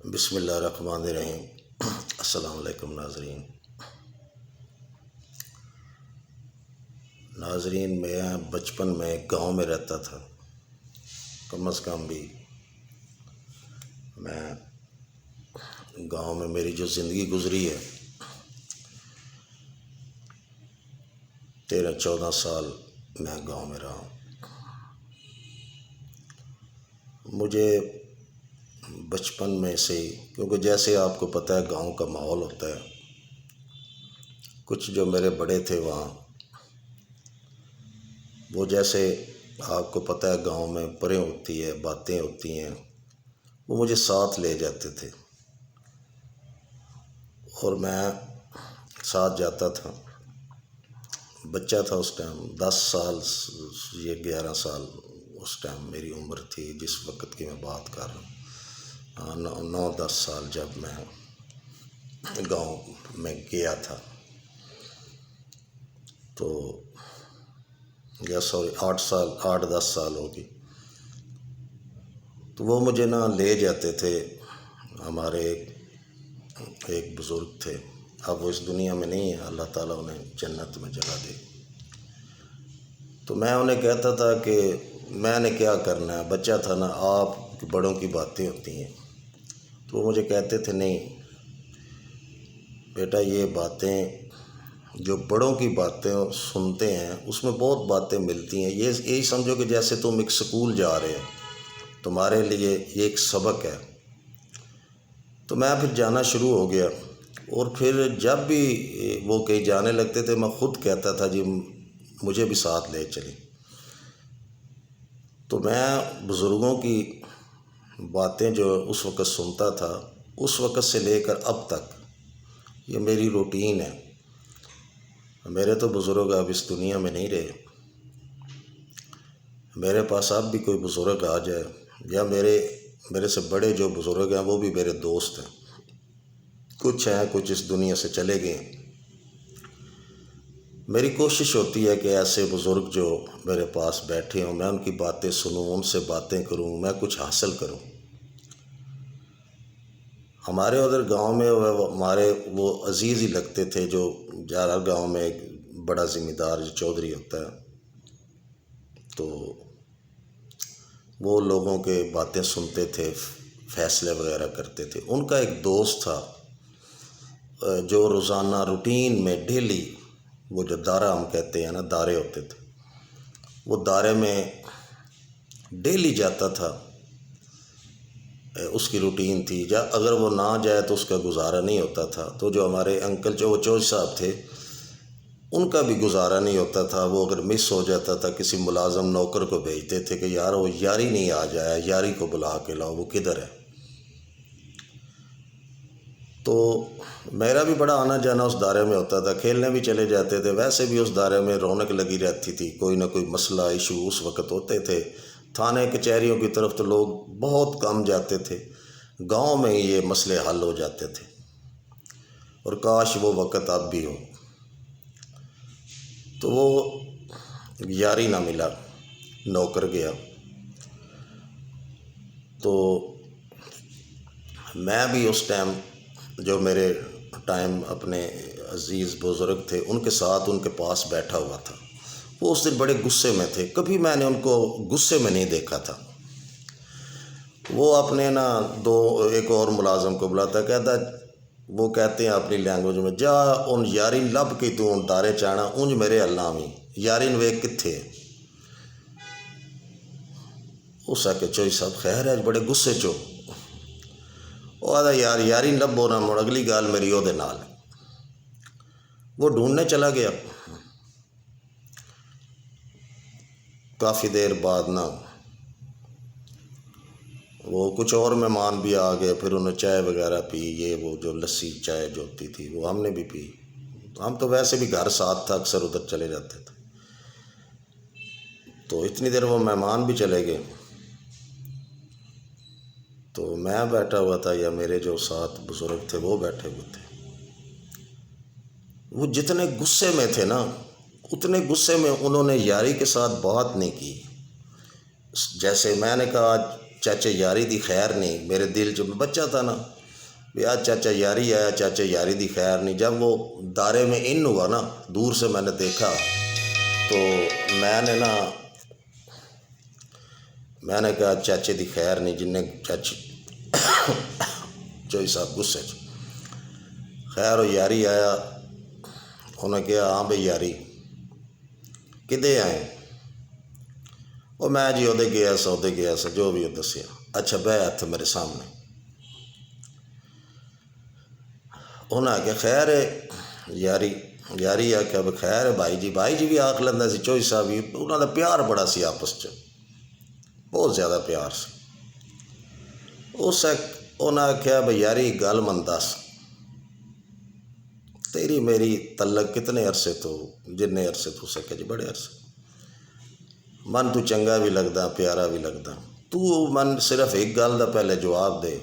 بسم اللہ الرحمن الرحیم۔ السلام علیکم ناظرین، میں بچپن میں گاؤں میں رہتا تھا۔ کم از کم بھی میں گاؤں میں میری جو زندگی گزری ہے 13-14 سال میں گاؤں میں رہا ہوں۔ مجھے بچپن میں سے ہی، کیونکہ جیسے آپ کو پتہ ہے گاؤں کا ماحول ہوتا ہے، کچھ جو میرے بڑے تھے وہاں، وہ جیسے آپ کو پتہ ہے گاؤں میں پریں ہوتی ہے، باتیں ہوتی ہیں، وہ مجھے ساتھ لے جاتے تھے اور میں ساتھ جاتا تھا۔ بچہ تھا اس ٹائم، 10 سال یا 11 سال اس ٹائم میری عمر تھی جس وقت کی میں بات کر رہا ہوں۔ 9-10 سال جب میں گاؤں میں گیا تھا تو 8-10 سال ہوگی، تو وہ مجھے لے جاتے تھے۔ ہمارے ایک بزرگ تھے، اب وہ اس دنیا میں نہیں ہے، اللہ تعالیٰ انہیں جنت میں جگہ دے۔ تو میں انہیں کہتا تھا کہ میں نے کیا کرنا ہے، بچہ تھا نا، آپ بڑوں کی باتیں ہوتی ہیں۔ تو وہ مجھے کہتے تھے نہیں بیٹا، یہ باتیں جو بڑوں کی باتیں سنتے ہیں اس میں بہت باتیں ملتی ہیں، یہی سمجھو کہ جیسے تم ایک سکول جا رہے ہو، تمہارے لیے یہ ایک سبق ہے۔ تو میں پھر جانا شروع ہو گیا، اور پھر جب بھی وہ کہیں جانے لگتے تھے میں خود کہتا تھا جی مجھے بھی ساتھ لے چلیں۔ تو میں بزرگوں کی باتیں جو اس وقت سنتا تھا، اس وقت سے لے کر اب تک یہ میری روٹین ہے۔ میرے تو بزرگ اب اس دنیا میں نہیں رہے، میرے پاس اب بھی کوئی بزرگ آ جائے، یا میرے سے بڑے جو بزرگ ہیں وہ بھی میرے دوست ہیں، کچھ ہیں کچھ اس دنیا سے چلے گئے ہیں۔ میری کوشش ہوتی ہے کہ ایسے بزرگ جو میرے پاس بیٹھے ہوں میں ان کی باتیں سنوں، ان سے باتیں کروں، میں کچھ حاصل کروں۔ ہمارے ادھر گاؤں میں ہمارے وہ عزیز ہی لگتے تھے، جو ہر گاؤں میں ایک بڑا ذمہ دار جو چودھری ہوتا ہے، تو وہ لوگوں کے باتیں سنتے تھے، فیصلے وغیرہ کرتے تھے۔ ان کا ایک دوست تھا جو روزانہ روٹین میں ڈیلی، وہ جو دارہ ہم کہتے ہیں نا، دارے ہوتے تھے، وہ دارے میں ڈیلی جاتا تھا، اس کی روٹین تھی۔ اگر وہ نہ جائے تو اس کا گزارا نہیں ہوتا تھا۔ تو جو ہمارے انکل چوج صاحب تھے، ان کا بھی گزارا نہیں ہوتا تھا۔ وہ اگر مس ہو جاتا تھا کسی ملازم نوکر کو بھیجتے تھے کہ یار وہ یاری نہیں آ جایا، یاری کو بلا کے لاؤ، وہ کدھر ہے۔ تو میرا بھی بڑا آنا جانا اس دائرے میں ہوتا تھا، کھیلنے بھی چلے جاتے تھے۔ ویسے بھی اس دائرے میں رونق لگی رہتی تھی، کوئی نہ کوئی مسئلہ ایشو اس وقت ہوتے تھے۔ تھانے کچہریوں کی طرف تو لوگ بہت کم جاتے تھے، گاؤں میں ہی یہ مسئلے حل ہو جاتے تھے، اور کاش وہ وقت اب بھی ہو۔ تو وہ یاری نہ ملا، نوکر گیا۔ تو میں بھی اس ٹائم جو میرے ٹائم اپنے عزیز بزرگ تھے ان کے ساتھ ان کے پاس بیٹھا ہوا تھا۔ وہ اس دن بڑے غصے میں تھے، کبھی میں نے ان کو غصے میں نہیں دیکھا تھا۔ وہ اپنے ایک اور ملازم کو بلاتا، کہتا، وہ کہتے ہیں اپنی لینگویج میں، جا ان یاری لب کی تو ان دارے چاہنا انج میرے اللہ میں یارین ویک کتھے۔ اس آ کے چوئی صاحب خیر ہے، بڑے غصے چو، وہ آدھا یار یاری لبو نہ مڑ اگلی گال میری وہ دے نال۔ وہ ڈھونڈنے چلا گیا۔ کافی دیر بعد وہ کچھ اور مہمان بھی آ گئے، پھر انہیں چائے وغیرہ پی، یہ وہ جو لسی چائے جو ہوتی تھی وہ ہم نے بھی پی۔ ہم تو ویسے بھی گھر ساتھ تھا، اکثر ادھر چلے جاتے تھے۔ تو اتنی دیر وہ مہمان بھی چلے گئے، تو میں بیٹھا ہوا تھا، یا میرے جو ساتھ بزرگ تھے وہ بیٹھے ہوئے تھے۔ وہ جتنے غصے میں تھے اتنے غصے میں انہوں نے یاری کے ساتھ بات نہیں کی۔ جیسے میں نے کہا چاچے یاری دی خیر نہیں، میرے دل چ بچہ تھا نا بھی آج چاچا یاری آیا، چاچا یاری دی خیر نہیں۔ جب وہ دائرے میں ان ہوا نا، دور سے میں نے دیکھا تو میں نے کہا چاچے دی خیر نہیں، جن نے چاچی چوئی صاحب غصے چ خیر و یاری آیا، انہیں کہا ہاں بھئی یاری کدے آئے؟ وہ میں جی ادے گیا سا جو بھی وہ دسیا۔ اچھا بہ ہاتھ میرے سامنے، انہیں آخیا خیر ہے یاری آخیا بھی خیر ہے بھائی جی بھی آخ لینا سی، چوئی صاحب بھی، انہوں کا پیار بڑا سی آپس چ، بہت زیادہ پیار سی۔ انہیں آخیا بھئی یاری گل من دس، تیری میری تعلق کتنے عرصے تو؟ جن عرصے تو سکے جی بڑے عرصے، من تو چنگا بھی لگتا پیارا بھی لگتا، تو من صرف ایک گل دا پہلے جواب دے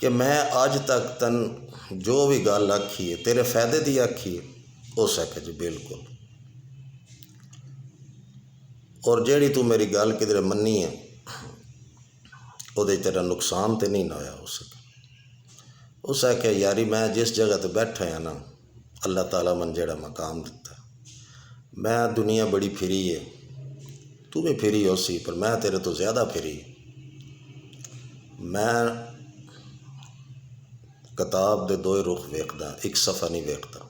کہ میں اج تک تن جو بھی گل آکھی ہے تیرے فائدے دی آکھی ہے؟ ہو سکے جی بالکل، اور جیڑی تو میری گل کدھر منی ہے وہ تیرا نقصان تے نہیں نہ ہویا ہو سکے؟ اس آخیا یاری میں جس جگہ تے بیٹھا ہاں نا، اللہ تعالیٰ من جیڑا مقام دیتا، میں دنیا بڑی پھری ہے، تو بھی پھری ہو سی پر میں تیرے تو زیادہ پھری، میں کتاب دے دوئے رخ ویکھدا، ایک صفحہ نہیں ویکھدا،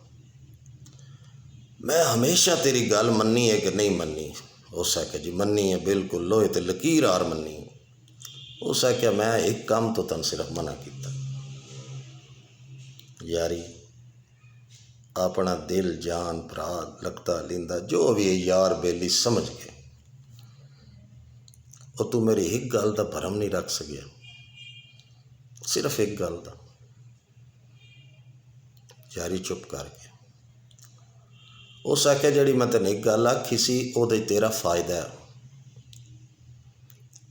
میں ہمیشہ تیری گل منی ہے کہ نہیں منی؟ اس آخیا جی منی ہے بالکل، لوہے تے لکیر آر منی ہے۔ اس آخیا میں ایک کام تو تن صرف منع کیتا، یاری اپنا دل جان بھرا لگتا لیندا جو بھی ہے یار بیلی سمجھ کے، اور تو میری ایک گل دا بھرم نہیں رکھ سکیا، صرف ایک گل دا۔ یاری چپ کر گیا۔ اس آخیا جڑی میں تین ایک گل آکھی سی وہ تیرا فائدہ ہے،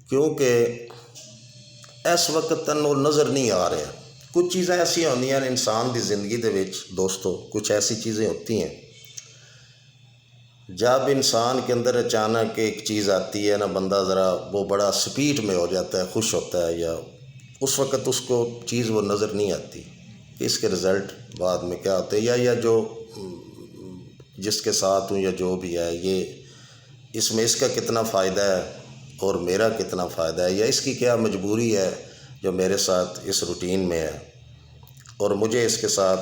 کیونکہ اس وقت تین وہ نظر نہیں آ رہا۔ کچھ چیزیں ایسی ہوندیاں نے انسان دی زندگی دے وچ دوستو، کچھ ایسی چیزیں ہوتی ہیں جب انسان کے اندر اچانک ایک چیز آتی ہے نا، بندہ ذرا وہ بڑا سپیڈ میں ہو جاتا ہے، خوش ہوتا ہے، یا اس وقت اس کو چیز وہ نظر نہیں آتی کہ اس کے رزلٹ بعد میں کیا ہوتے ہیں، یا جو جس کے ساتھ ہوں یا جو بھی ہے، یہ اس میں اس کا کتنا فائدہ ہے اور میرا کتنا فائدہ ہے، یا اس کی کیا مجبوری ہے جو میرے ساتھ اس روٹین میں ہے، اور مجھے اس کے ساتھ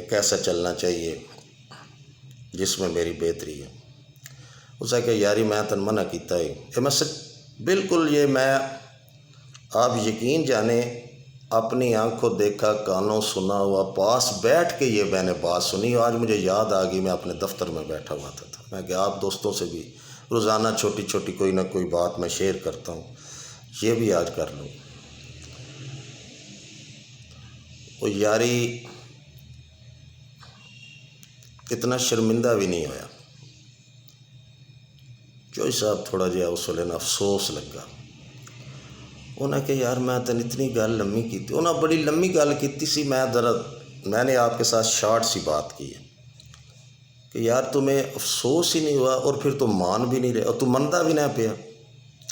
کیسا چلنا چاہیے جس میں میری بہتری ہے۔ اسے کہ یاری میں تن منع کیتا ہے، میں بالکل یہ میں آپ یقین جانے اپنی آنکھوں دیکھا کانوں سنا ہوا پاس بیٹھ کے یہ میں نے بات سنی، آج مجھے یاد آ گئی میں اپنے دفتر میں بیٹھا ہوا تھا، میں کہ آپ دوستوں سے بھی روزانہ چھوٹی چھوٹی کوئی نہ کوئی بات میں شیئر کرتا ہوں، یہ بھی آج کر لوں۔ وہ یاری اتنا شرمندہ بھی نہیں ہویا، چوئی صاحب تھوڑا جہا اس ویلے نا افسوس لگا، انہیں کہ یار میں تین اتنی گل لمبی کی، انہیں بڑی لمبی گل کی سی، میں نے آپ کے ساتھ شارٹ سی بات کی ہے کہ یار تمہیں افسوس ہی نہیں ہوا، اور پھر تم مان بھی نہیں رہے، اور تم منتا بھی نہ پیا،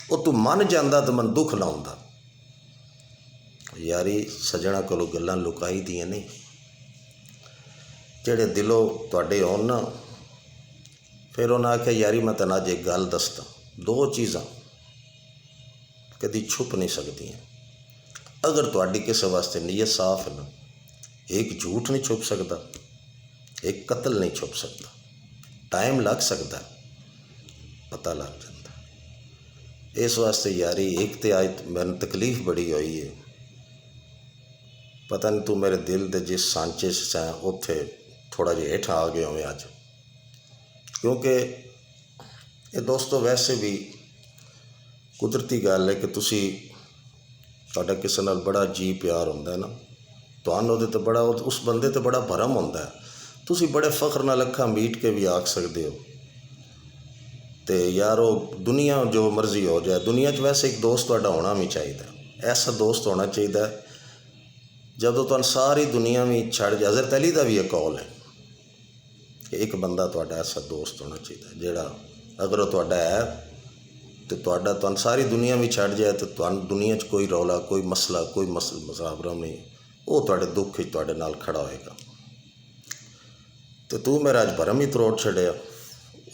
اور تم من جانا تو من دکھ نہ ہوندا۔ یاری سجنا کولوں گلاں لکائی دیاں نہیں، جڑے دلوں تواڈے ہون نا، پھر انہیں آخیا یاری میں تین اج ایک گل دستا، دو چیزاں کدی چھپ نہیں سکتی ہیں، اگر تواڈی کسی واسطے نیت صاف ہے نا، ایک جھوٹ نہیں چھپ سکتا، ایک قتل نہیں چھپ سکتا، ٹائم لگ سکتا ہے، پتہ لگ جاتا ہے۔ اس واسطے یاری ایک تے آج میں تکلیف بڑی ہوئی ہے، پتہ نہیں تو میرے دل دے جس سانچے سے اتھے تھوڑا جہا ہیٹھاں آ گیا ہوئے اج، کیونکہ یہ دوستو ویسے بھی قدرتی گل ہے کہ تہاڈا کسی نال بڑا جی پیار ہوندا ہے نا، تہانوں دے تے بڑا اس بندے تے بڑا بھرم ہوندا ہے، تسی بڑے فخر نال اکھاں میٹ کے بھی آکھ سکدے ہو تے یارو دنیا جو مرضی ہو جائے، دنیا چ ویسے ایک دوست تہاڈا ہونا بھی چاہیے، ایسا دوست ہونا چاہیے جدوں تہاڈ ساری دنیا بھی چھڑ جائے۔ حضرت علی دا بھی ایک قول ہے کہ ایک بندہ تہاڈا ایسا دوست ہونا چاہیے جیڑا اگر وہ تہاڈا ہے تو ਤੁਹਾਨੂੰ ਸਾਰੀ ਦੁਨੀਆ ਵੀ ਛੱਡ ਜਾਏ ਤੇ ਤੁਹਾਨੂੰ ਦੁਨੀਆ 'ਚ ਕੋਈ ਰੌਲਾ, ਕੋਈ ਮਸਲਾ, ਕੋਈ ਮਸਾਬਰਾ ਨਹੀਂ, ਉਹ ਤੁਹਾਡੇ ਦੁੱਖ 'ਚ ਤੁਹਾਡੇ ਨਾਲ ਖੜਾ ਹੋਏਗਾ। ਤੇ ਤੂੰ ਮੇਰਾ ਅੱਜ ਭਰਮ ਹੀ ਤਰੋੜ ਛੱਡਿਆ,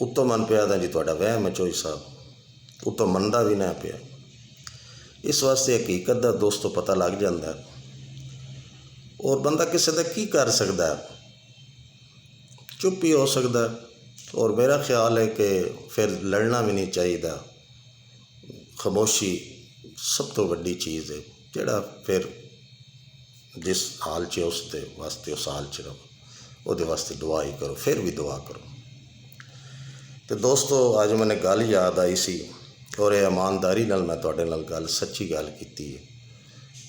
ਉੱਤੋਂ ਮਨ ਪਿਆ ਦਾ ਜੀ ਤੁਹਾਡਾ ਵਹਿਮ ਹੈ ਚੋਈ ਸਾਹਿਬ, ਉੱਤੋਂ ਮੰਨਦਾ ਵੀ ਨਾ ਪਿਆ। ਇਸ ਵਾਸਤੇ ਹਕੀਕਤ ਦਾ ਦੋਸਤੋ ਪਤਾ ਲੱਗ ਜਾਂਦਾ, ਔਰ ਬੰਦਾ ਕਿਸੇ ਦਾ ਕੀ ਕਰ ਸਕਦਾ, ਚੁੱਪ ਹੀ ਹੋ ਸਕਦਾ। ਔਰ ਮੇਰਾ ਖਿਆਲ ਹੈ ਕਿ ਫਿਰ ਲੜਨਾ ਵੀ ਨਹੀਂ ਚਾਹੀਦਾ। ਖਾਮੋਸ਼ੀ ਸਭ ਤੋਂ ਵੱਡੀ ਚੀਜ਼ ਹੈ, ਜਿਹੜਾ ਫਿਰ ਜਿਸ ਹਾਲ 'ਚ ਉਸ ਦੇ ਵਾਸਤੇ ਉਸ ਹਾਲ 'ਚ ਰਹੋ, ਉਹਦੇ ਵਾਸਤੇ ਦੁਆ ਹੀ ਕਰੋ, ਫਿਰ ਵੀ ਦੁਆ ਕਰੋ। ਅਤੇ ਦੋਸਤੋ ਅੱਜ ਮੈਨੂੰ ਗੱਲ ਯਾਦ ਆਈ ਸੀ, ਔਰ ਇਹ ਇਮਾਨਦਾਰੀ ਨਾਲ ਮੈਂ ਤੁਹਾਡੇ ਨਾਲ ਗੱਲ ਸੱਚੀ ਗੱਲ ਕੀਤੀ ਹੈ।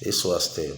ਇਸ ਵਾਸਤੇ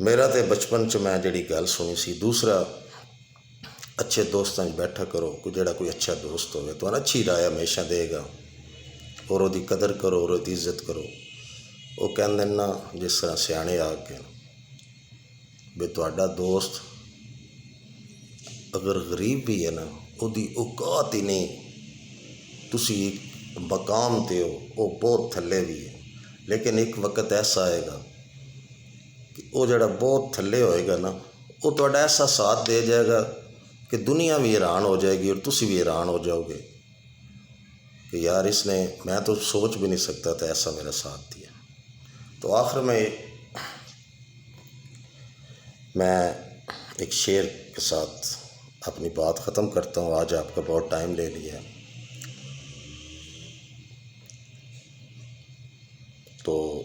ਮੇਰਾ ਤਾਂ ਬਚਪਨ 'ਚ ਮੈਂ ਜਿਹੜੀ ਗੱਲ ਸੁਣੀ ਸੀ। ਦੂਸਰਾ, ਅੱਛੇ ਦੋਸਤਾਂ 'ਚ ਬੈਠਾ ਕਰੋ, ਜਿਹੜਾ ਕੋਈ ਅੱਛਾ ਦੋਸਤ ਹੋਵੇ ਤੁਹਾਨੂੰ ਅੱਛੀ ਰਾਏ ਹਮੇਸ਼ਾ ਦੇਗਾ, ਔਰ ਉਹਦੀ ਕਦਰ ਕਰੋ, ਔਰ ਉਹਦੀ ਇੱਜ਼ਤ ਕਰੋ। ਉਹ ਕਹਿੰਦੇ ਨਾ, ਜਿਸ ਤਰ੍ਹਾਂ ਸਿਆਣੇ ਆ ਕੇ ਵੀ ਤੁਹਾਡਾ ਦੋਸਤ ਅਗਰ ਗਰੀਬ ਵੀ ਹੈ ਨਾ, ਉਹਦੀ ਔਕਾਤ ਹੀ ਨਹੀਂ, ਤੁਸੀਂ ਇੱਕ ਮਕਾਮ 'ਤੇ ਹੋ, ਉਹ ਬਹੁਤ ਥੱਲੇ ਵੀ ਹੈ, ਲੇਕਿਨ ਇੱਕ ਵਕਤ ਐਸਾ ਆਏਗਾ ਕਿ ਉਹ ਜਿਹੜਾ ਬਹੁਤ ਥੱਲੇ ਹੋਏਗਾ ਨਾ, ਉਹ ਤੁਹਾਡਾ ਐਸਾ ਸਾਥ ਦੇ ਜਾਏਗਾ کہ دنیا بھی حیران ہو جائے گی اور تسی بھی حیران ہو جاؤ گے کہ یار اس نے، میں تو سوچ بھی نہیں سکتا تھا ایسا میرا ساتھ دیا۔ تو آخر میں ایک شعر کے ساتھ اپنی بات ختم کرتا ہوں۔ آج آپ کا بہت ٹائم لے لیا، تو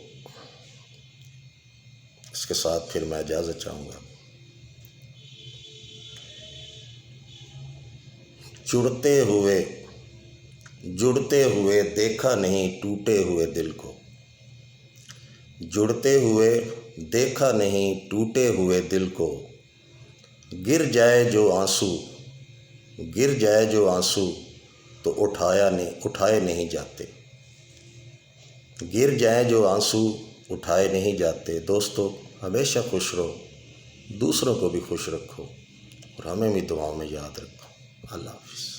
اس کے ساتھ پھر میں اجازت چاہوں گا۔ جڑتے ہوئے دیکھا نہیں ٹوٹے ہوئے دل کو، جڑتے ہوئے دیکھا نہیں ٹوٹے ہوئے دل کو، گر جائے جو آنسو تو اٹھائے نہیں جاتے، گر جائیں جو آنسو اٹھائے نہیں جاتے۔ دوستو ہمیشہ خوش رہو، دوسروں کو بھی خوش رکھو، اور ہمیں بھی دعاؤں میں یاد رکھو۔ اللہ حافظ۔